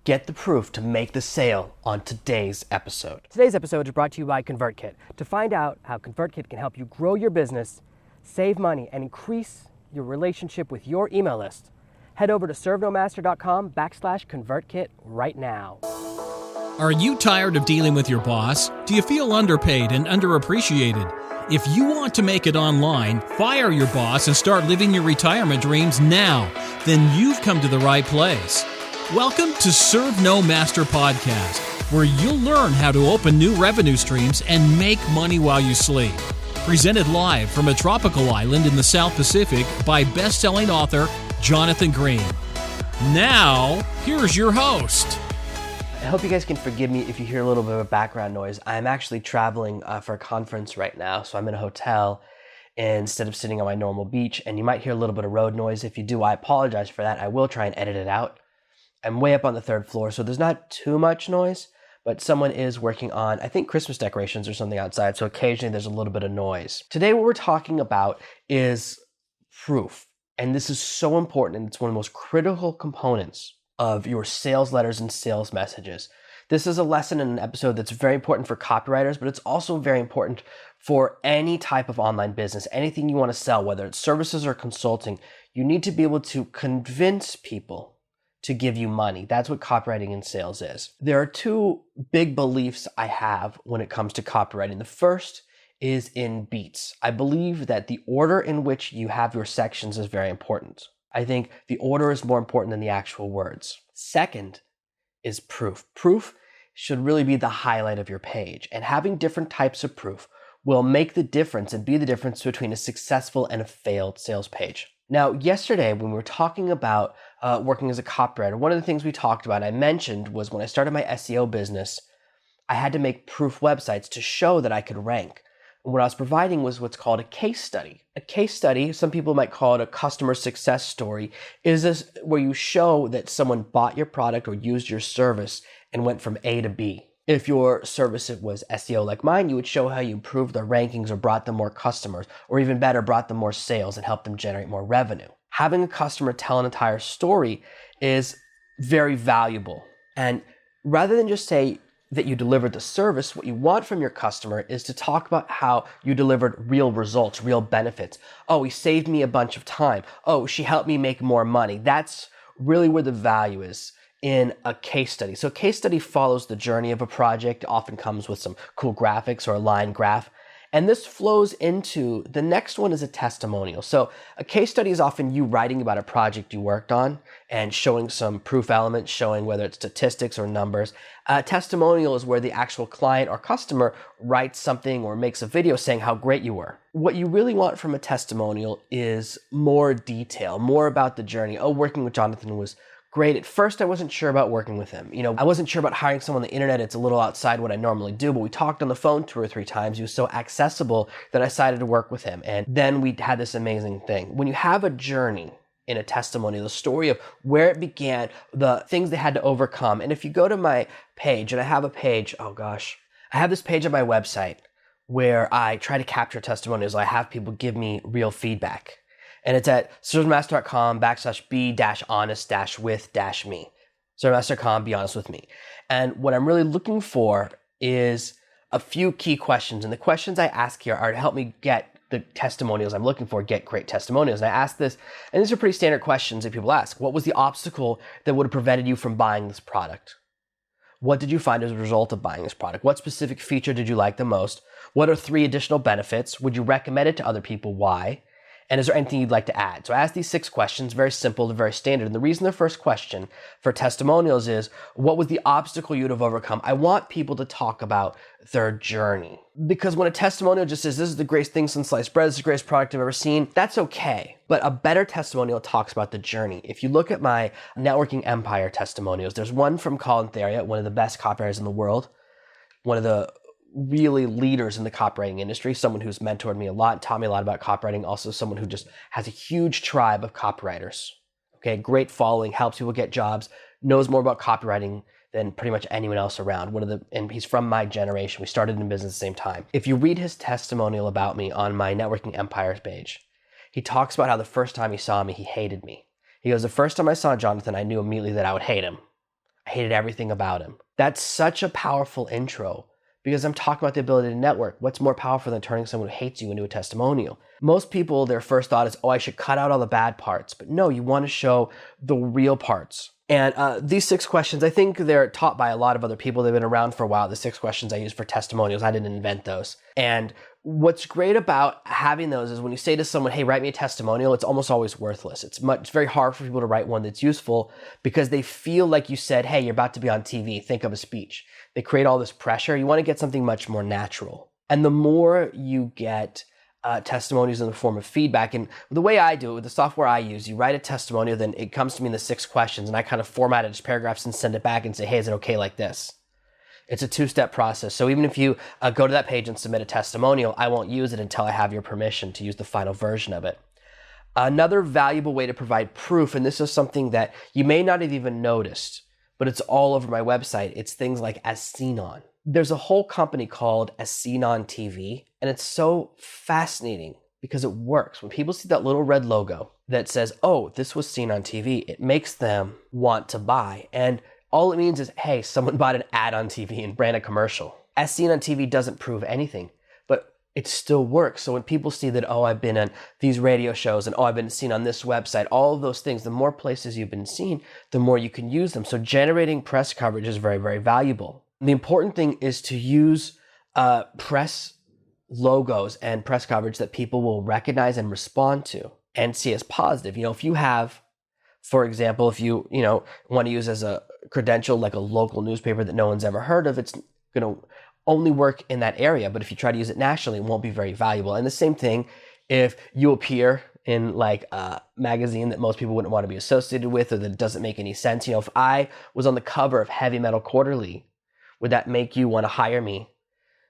Get the proof to make the sale on today's episode. Today's episode is brought to you by ConvertKit. To find out how ConvertKit can help you grow your business, save money, and increase your relationship with your email list, head over to servenomaster.com/ConvertKit right now. Are you tired of dealing with your boss? Do you feel underpaid and underappreciated? If you want to make it online, fire your boss and start living your retirement dreams now, then you've come to the right place. Welcome to Serve No Master Podcast, where you'll learn how to open new revenue streams and make money while you sleep. Presented live from a tropical island in the South Pacific by best-selling author Jonathan Green. Now, here's your host. I hope you guys can forgive me if you hear a little bit of background noise. I'm actually traveling for a conference right now, so I'm in a hotel instead of sitting on my normal beach, and you might hear a little bit of road noise. If you do, I apologize for that. I will try and edit it out. I'm way up on the third floor, so there's not too much noise, but someone is working on, I think, Christmas decorations or something outside, so occasionally there's a little bit of noise. Today, what we're talking about is proof, and this is so important, and it's one of the most critical components of your sales letters and sales messages. This is a lesson in an episode that's very important for copywriters, but it's also very important for any type of online business, anything you want to sell, whether it's services or consulting. You need to be able to convince people to give you money. That's what copywriting and sales is. There are two big beliefs I have when it comes to copywriting. The first is in beats. I believe that the order in which you have your sections is very important. I think the order is more important than the actual words. Second is proof. Proof should really be the highlight of your page, and having different types of proof will make the difference and be the difference between a successful and a failed sales page. Now, yesterday when we were talking about working as a copywriter, one of the things we talked about, I mentioned, was when I started my SEO business, I had to make proof websites to show that I could rank. And what I was providing was what's called a case study. A case study, some people might call it a customer success story, is this where you show that someone bought your product or used your service and went from A to B. If your service was SEO like mine, you would show how you improved their rankings or brought them more customers, or even better, brought them more sales and helped them generate more revenue. Having a customer tell an entire story is very valuable. And rather than just say that you delivered the service, what you want from your customer is to talk about how you delivered real results, real benefits. Oh, he saved me a bunch of time. Oh, she helped me make more money. That's really where the value is in a case study. So a case study follows the journey of a project, often comes with some cool graphics or a line graph. And this flows into the next one is a testimonial. So a case study is often you writing about a project you worked on and showing some proof elements, showing whether it's statistics or numbers. A testimonial is where the actual client or customer writes something or makes a video saying how great you were. What you really want from a testimonial is more detail, more about the journey. Oh, working with Jonathan was great. At first, I wasn't sure about working with him. I wasn't sure about hiring someone on the internet. It's a little outside what I normally do, but we talked on the phone 2 or 3 times. He was so accessible that I decided to work with him. And then we had this amazing thing. When you have a journey in a testimony, the story of where it began, the things they had to overcome. And if you go to my page, and I have a page, I have this page on my website where I try to capture testimonials. I have people give me real feedback. And it's at servenomaster.com/be-honest-with-me. servenomaster.com, be honest with me. And what I'm really looking for is a few key questions. And the questions I ask here are to help me get the testimonials I'm looking for, get great testimonials. And I ask this, and these are pretty standard questions that people ask. What was the obstacle that would have prevented you from buying this product? What did you find as a result of buying this product? What specific feature did you like the most? What are 3 additional benefits? Would you recommend it to other people? Why? And is there anything you'd like to add? So I ask these 6 questions, very simple, very standard. And the reason the first question for testimonials is, what was the obstacle you'd have overcome? I want people to talk about their journey. Because when a testimonial just says, this is the greatest thing since sliced bread, this is the greatest product I've ever seen, that's okay. But a better testimonial talks about the journey. If you look at my Networking Empire testimonials, there's one from Colin Theriot, one of the best copywriters in the world, one of the really leaders in the copywriting industry, someone who's mentored me a lot, taught me a lot about copywriting, also someone who just has a huge tribe of copywriters. Okay, great following, helps people get jobs, knows more about copywriting than pretty much anyone else around. And he's from my generation. We started in business at the same time. If you read his testimonial about me on my Networking Empires page, he talks about how the first time he saw me, he hated me. He goes, the first time I saw Jonathan, I knew immediately that I would hate him. I hated everything about him. That's such a powerful intro because I'm talking about the ability to network. What's more powerful than turning someone who hates you into a testimonial? Most people, their first thought is, oh, I should cut out all the bad parts. But no, you want to show the real parts. And these 6 questions, I think they're taught by a lot of other people. They've been around for a while. The 6 questions I use for testimonials, I didn't invent those. And what's great about having those is when you say to someone, hey, write me a testimonial, it's almost always worthless. It's very hard for people to write one that's useful because they feel like you said, hey, you're about to be on TV, think of a speech. They create all this pressure. You want to get something much more natural. And the more you get testimonials in the form of feedback. And the way I do it with the software I use, you write a testimonial, then it comes to me in the 6 questions, and I kind of format it as paragraphs and send it back and say, hey, is it okay like this? It's a 2-step process. So even if you go to that page and submit a testimonial, I won't use it until I have your permission to use the final version of it. Another valuable way to provide proof, and this is something that you may not have even noticed, but it's all over my website. It's things like as seen on. There's a whole company called As Seen on TV, and it's so fascinating because it works. When people see that little red logo that says, oh, this was seen on TV, it makes them want to buy. And all it means is, hey, someone bought an ad on TV and ran a commercial. As Seen on TV doesn't prove anything, but it still works. So when people see that, oh, I've been on these radio shows and oh, I've been seen on this website, all of those things, the more places you've been seen, the more you can use them. So generating press coverage is very, very valuable. The important thing is to use press logos and press coverage that people will recognize and respond to and see as positive. If you have, for example, if you want to use as a credential like a local newspaper that no one's ever heard of, it's going to only work in that area. But if you try to use it nationally, it won't be very valuable. And the same thing if you appear in like a magazine that most people wouldn't want to be associated with or that doesn't make any sense. If I was on the cover of Heavy Metal Quarterly, would that make you want to hire me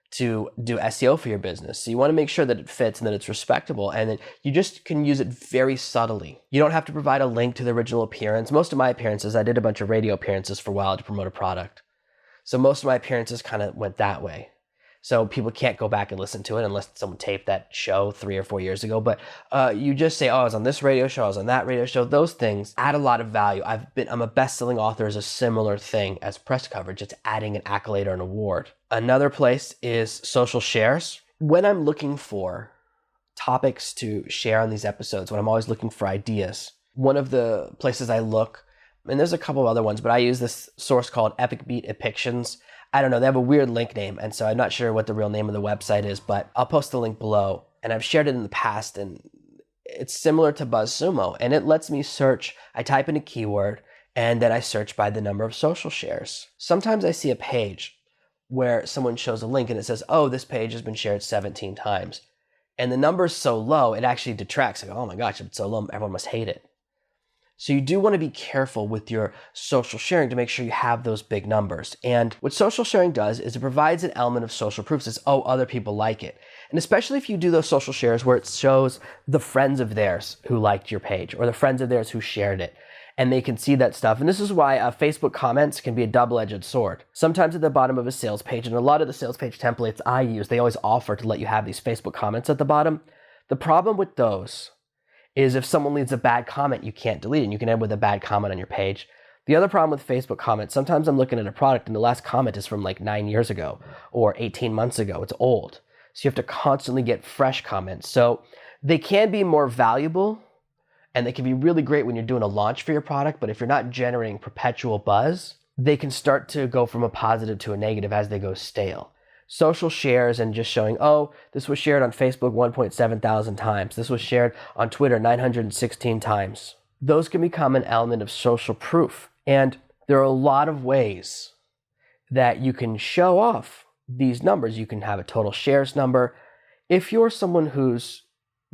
to do SEO for your business? So you want to make sure that it fits and that it's respectable, and then you just can use it very subtly. You don't have to provide a link to the original appearance. Most of my appearances, I did a bunch of radio appearances for a while to promote a product. So most of my appearances kind of went that way. So people can't go back and listen to it unless someone taped that show 3 or 4 years ago. But you just say, oh, I was on this radio show, I was on that radio show. Those things add a lot of value. I'm a best-selling author is a similar thing as press coverage. It's adding an accolade or an award. Another place is social shares. When I'm looking for topics to share on these episodes, when I'm always looking for ideas, one of the places I look, and there's a couple of other ones, but I use this source called Epic Beat Epictions. I don't know, they have a weird link name, and so I'm not sure what the real name of the website is, but I'll post the link below. And I've shared it in the past, and it's similar to BuzzSumo, and it lets me search. I type in a keyword, and then I search by the number of social shares. Sometimes I see a page where someone shows a link, and it says, oh, this page has been shared 17 times. And the number is so low, it actually detracts. Like, oh my gosh, if it's so low, everyone must hate it. So you do want to be careful with your social sharing to make sure you have those big numbers. And what social sharing does is it provides an element of social proof. It says, oh, other people like it. And especially if you do those social shares where it shows the friends of theirs who liked your page or the friends of theirs who shared it, and they can see that stuff. And this is why Facebook comments can be a double-edged sword. Sometimes at the bottom of a sales page, and a lot of the sales page templates I use, they always offer to let you have these Facebook comments at the bottom. The problem with those is if someone leaves a bad comment, you can't delete it, and you can end with a bad comment on your page. The other problem with Facebook comments, sometimes I'm looking at a product and the last comment is from like 9 years ago or 18 months ago. It's old. So you have to constantly get fresh comments. So they can be more valuable and they can be really great when you're doing a launch for your product, but if you're not generating perpetual buzz, they can start to go from a positive to a negative as they go stale. Social shares and just showing, oh, this was shared on Facebook 1.7 thousand times. This was shared on Twitter 916 times. Those can become an element of social proof. And there are a lot of ways that you can show off these numbers. You can have a total shares number. If you're someone who's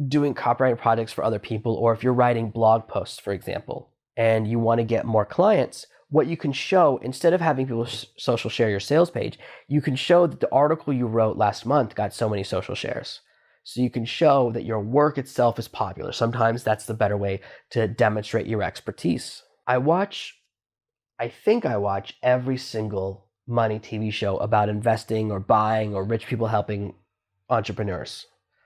doing copywriting projects for other people, or if you're writing blog posts, for example, and you want to get more clients, what you can show, instead of having people social share your sales page, you can show that the article you wrote last month got so many social shares. So you can show that your work itself is popular. Sometimes that's the better way to demonstrate your expertise. I think I watch every single money TV show about investing or buying or rich people helping entrepreneurs.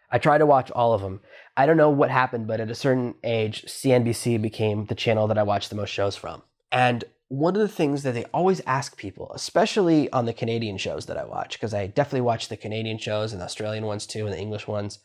I try to watch all of them. I don't know what happened, but at a certain age, CNBC became the channel that I watched the most shows from. And one of the things that they always ask people, especially on the Canadian shows that I watch, because I definitely watch the Canadian shows and the Australian ones too, and the English ones,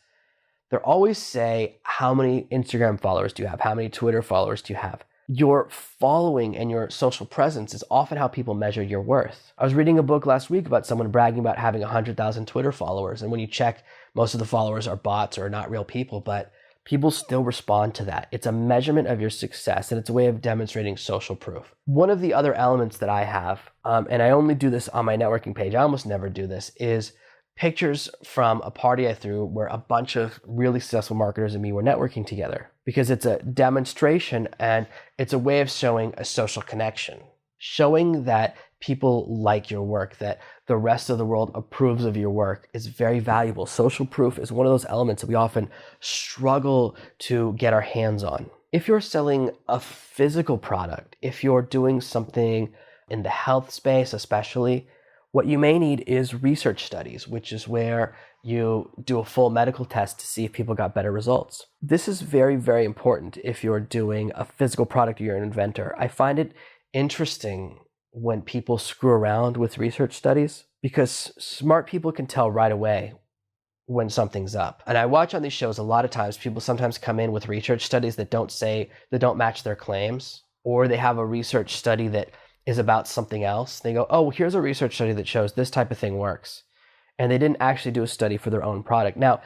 they always say, how many Instagram followers do you have? How many Twitter followers do you have? Your following and your social presence is often how people measure your worth. I was reading a book last week about someone bragging about having 100,000 Twitter followers. And when you check, most of the followers are bots or not real people, but people still respond to that. It's a measurement of your success, and it's a way of demonstrating social proof. One of the other elements that I have, and I only do this on my networking page, I almost never do this, is pictures from a party I threw where a bunch of really successful marketers and me were networking together, because it's a demonstration and it's a way of showing a social connection, showing that people like your work, that the rest of the world approves of your work is very valuable. Social proof is one of those elements that we often struggle to get our hands on. If you're selling a physical product, if you're doing something in the health space especially, what you may need is research studies, which is where you do a full medical test to see if people got better results. This is very, very important if you're doing a physical product or you're an inventor. I find it interesting when people screw around with research studies, because smart people can tell right away when something's up. And I watch on these shows a lot of times, people sometimes come in with research studies that don't match their claims, or they have a research study that is about something else. They go, oh, here's a research study that shows this type of thing works. And they didn't actually do a study for their own product. Now,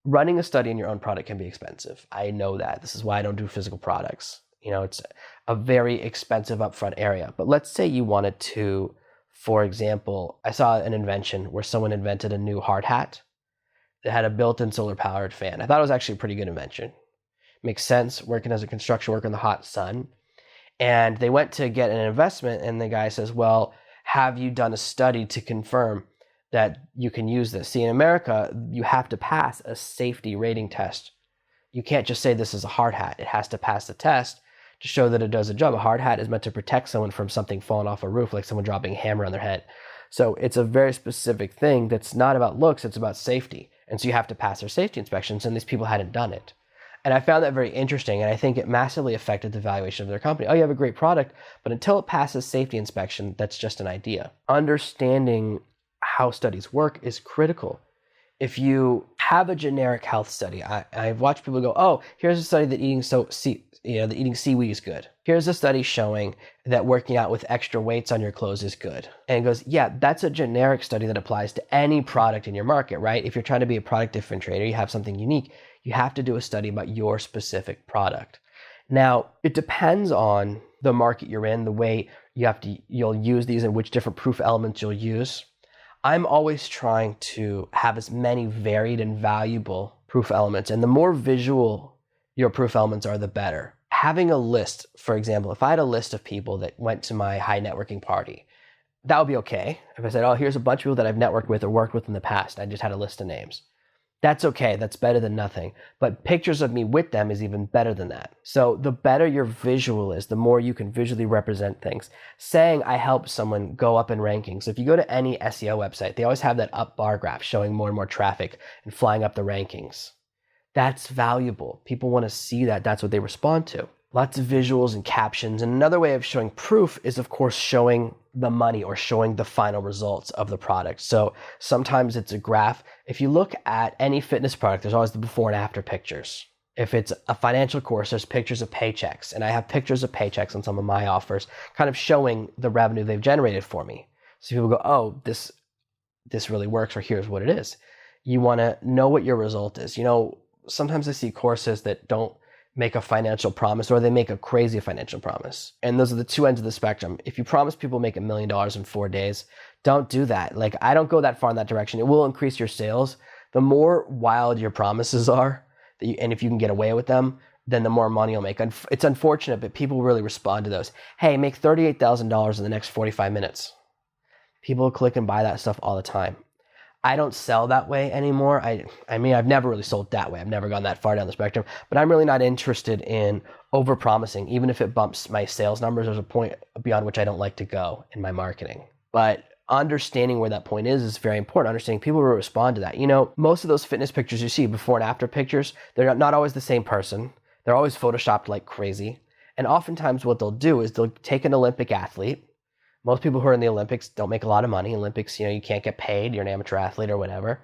running a study in your own product can be expensive. I know that. This is why I don't do physical products. It's a very expensive upfront area. But let's say you wanted to, for example, I saw an invention where someone invented a new hard hat that had a built-in solar-powered fan. I thought it was actually a pretty good invention. Makes sense, working as a construction worker in the hot sun. And they went to get an investment, and the guy says, well, have you done a study to confirm that you can use this? See, in America, you have to pass a safety rating test. You can't just say this is a hard hat. It has to pass the test to show that it does a job. A hard hat is meant to protect someone from something falling off a roof, like someone dropping a hammer on their head. So it's a very specific thing that's not about looks, it's about safety. And so you have to pass their safety inspections, and these people hadn't done it. And I found that very interesting, and I think it massively affected the valuation of their company. Oh, you have a great product, but until it passes safety inspection, that's just an idea. Understanding how studies work is critical. If you have a generic health study, I've watched people go, oh, here's a study that eating seaweed is good. Here's a study showing that working out with extra weights on your clothes is good. And it goes, yeah, that's a generic study that applies to any product in your market, right? If you're trying to be a product differentiator, you have something unique, you have to do a study about your specific product. Now, it depends on the market you're in, the way you'll use these and which different proof elements you'll use. I'm always trying to have as many varied and valuable proof elements, and the more visual your proof elements are, the better. Having a list, for example, if I had a list of people that went to my high networking party, that would be okay. If I said, oh, here's a bunch of people that I've networked with or worked with in the past, I just had a list of names. That's okay, that's better than nothing. But pictures of me with them is even better than that. So the better your visual is, the more you can visually represent things. Saying I helped someone go up in rankings. If you go to any SEO website, they always have that up bar graph showing more and more traffic and flying up the rankings. That's valuable. People want to see that. That's what they respond to. Lots of visuals and captions. And another way of showing proof is, of course, showing the money or showing the final results of the product. So sometimes it's a graph. If you look at any fitness product, there's always the before and after pictures. If it's a financial course, there's pictures of paychecks. And I have pictures of paychecks on some of my offers, kind of showing the revenue they've generated for me. So people go, oh, this really works, or here's what it is. You want to know what your result is. Sometimes I see courses that don't make a financial promise, or they make a crazy financial promise. And those are the two ends of the spectrum. If you promise people make $1 million in 4 days, don't do that. Like, I don't go that far in that direction. It will increase your sales. The more wild your promises are, and if you can get away with them, then the more money you'll make. It's unfortunate, but people really respond to those. Hey, make $38,000 in the next 45 minutes. People click and buy that stuff all the time. I don't sell that way anymore. I mean, I've never really sold that way. I've never gone that far down the spectrum, but I'm really not interested in over-promising. Even if it bumps my sales numbers, there's a point beyond which I don't like to go in my marketing. But understanding where that point is very important. Understanding people will respond to that. Most of those fitness pictures you see, before and after pictures, they're not always the same person. They're always photoshopped like crazy. And oftentimes what they'll do is they'll take an Olympic athlete. Most people who are in the Olympics don't make a lot of money. Olympics, you can't get paid. You're an amateur athlete or whatever.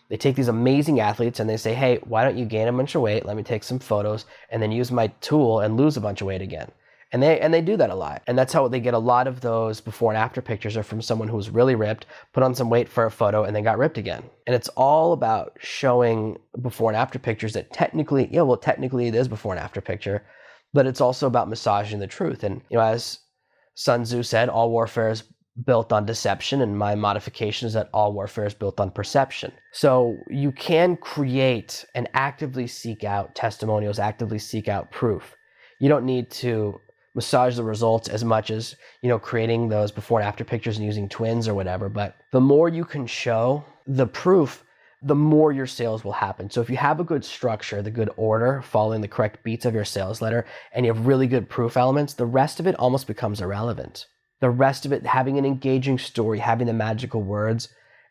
They take these amazing athletes and they say, hey, why don't you gain a bunch of weight? Let me take some photos and then use my tool and lose a bunch of weight again. And they do that a lot. And that's how they get a lot of those before and after pictures are from someone who was really ripped, put on some weight for a photo, and then got ripped again. And it's all about showing before and after pictures that technically it is before and after picture, but it's also about massaging the truth. And, as Sun Tzu said, all warfare is built on deception, and my modification is that all warfare is built on perception. So you can create and actively seek out testimonials, actively seek out proof. You don't need to massage the results as much as, creating those before and after pictures and using twins or whatever. But the more you can show the proof, the more your sales will happen. So if you have a good structure, the good order, following the correct beats of your sales letter, and you have really good proof elements, the rest of it almost becomes irrelevant. The rest of it, having an engaging story, having the magical words,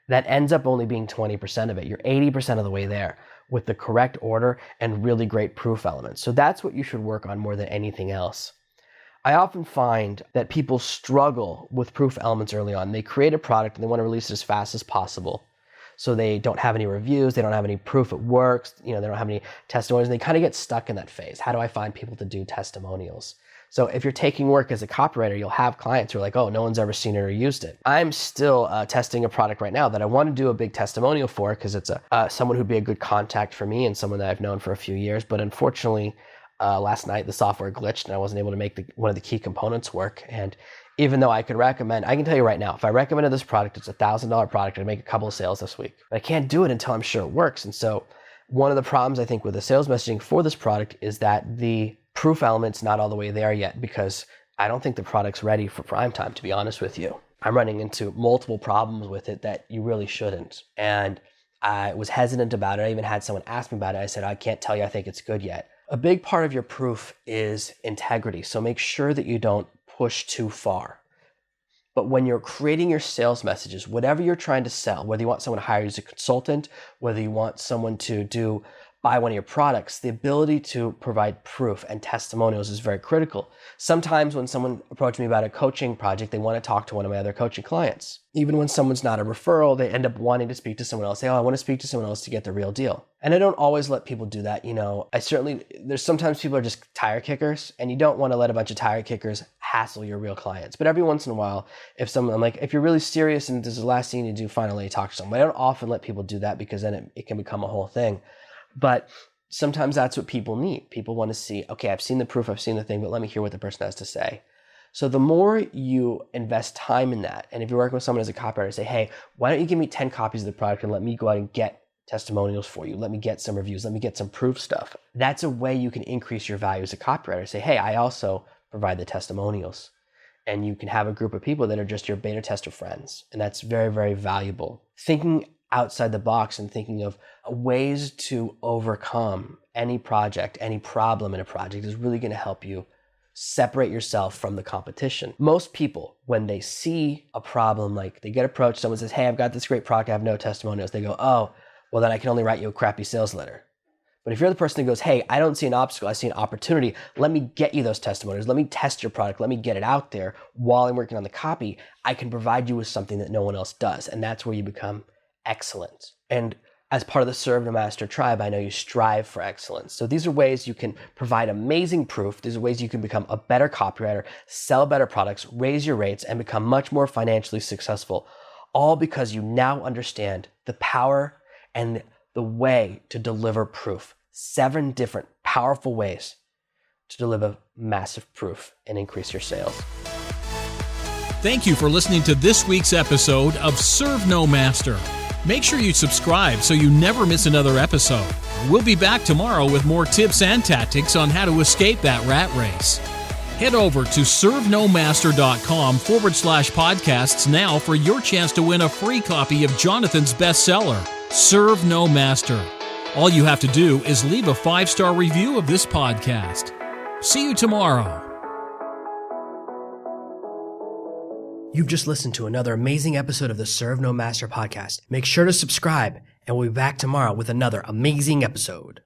that ends up only being 20% of it. You're 80% of the way there with the correct order and really great proof elements. So that's what you should work on more than anything else. I often find that people struggle with proof elements early on. They create a product and they want to release it as fast as possible. So they don't have any reviews, they don't have any proof it works, they don't have any testimonials, and they kind of get stuck in that phase. How do I find people to do testimonials? So if you're taking work as a copywriter, you'll have clients who are like, oh, no one's ever seen it or used it. I'm still testing a product right now that I want to do a big testimonial for because it's someone who'd be a good contact for me and someone that I've known for a few years. But unfortunately, last night the software glitched and I wasn't able to make one of the key components work. And even though I can tell you right now, if I recommended this product, it's a $1,000 product, I'd make a couple of sales this week. But I can't do it until I'm sure it works. And so one of the problems I think with the sales messaging for this product is that the proof element's not all the way there yet because I don't think the product's ready for prime time, to be honest with you. I'm running into multiple problems with it that you really shouldn't. And I was hesitant about it. I even had someone ask me about it. I said, I can't tell you I think it's good yet. A big part of your proof is integrity. So make sure that you don't push too far. But when you're creating your sales messages, whatever you're trying to sell, whether you want someone to hire you as a consultant, whether you want someone to buy one of your products, the ability to provide proof and testimonials is very critical. Sometimes when someone approaches me about a coaching project, they want to talk to one of my other coaching clients. Even when someone's not a referral, they end up wanting to speak to someone else. Say, oh, I want to speak to someone else to get the real deal. And I don't always let people do that. There's sometimes people are just tire kickers, and you don't want to let a bunch of tire kickers hassle your real clients. But every once in a while, if you're really serious and this is the last thing you do, finally talk to someone. I don't often let people do that because then it can become a whole thing. But sometimes that's what people need. People want to see, okay, I've seen the proof, I've seen the thing, but let me hear what the person has to say. So the more you invest time in that, and if you're working with someone as a copywriter, say, hey, why don't you give me 10 copies of the product and let me go out and get testimonials for you. Let me get some reviews. Let me get some proof stuff. That's a way you can increase your value as a copywriter. Say, hey, I also provide the testimonials. And you can have a group of people that are just your beta tester friends. And that's very, very valuable. Thinking outside the box and thinking of ways to overcome any project, any problem in a project is really going to help you separate yourself from the competition. Most people, when they see a problem, like they get approached, someone says, hey, I've got this great product, I have no testimonials. They go, oh, well then I can only write you a crappy sales letter. But if you're the person who goes, hey, I don't see an obstacle, I see an opportunity, let me get you those testimonials, let me test your product, let me get it out there while I'm working on the copy, I can provide you with something that no one else does. And that's where you become excellent. And as part of the Serve No Master tribe, I know you strive for excellence. So these are ways you can provide amazing proof. These are ways you can become a better copywriter, sell better products, raise your rates, and become much more financially successful, all because you now understand the power and the way to deliver proof. 7 different powerful ways to deliver massive proof and increase your sales. Thank you for listening to this week's episode of Serve No Master. Make sure you subscribe so you never miss another episode. We'll be back tomorrow with more tips and tactics on how to escape that rat race. Head over to servenomaster.com/podcasts now for your chance to win a free copy of Jonathan's bestseller, Serve No Master. All you have to do is leave a 5-star review of this podcast. See you tomorrow. You've just listened to another amazing episode of the Serve No Master podcast. Make sure to subscribe, and we'll be back tomorrow with another amazing episode.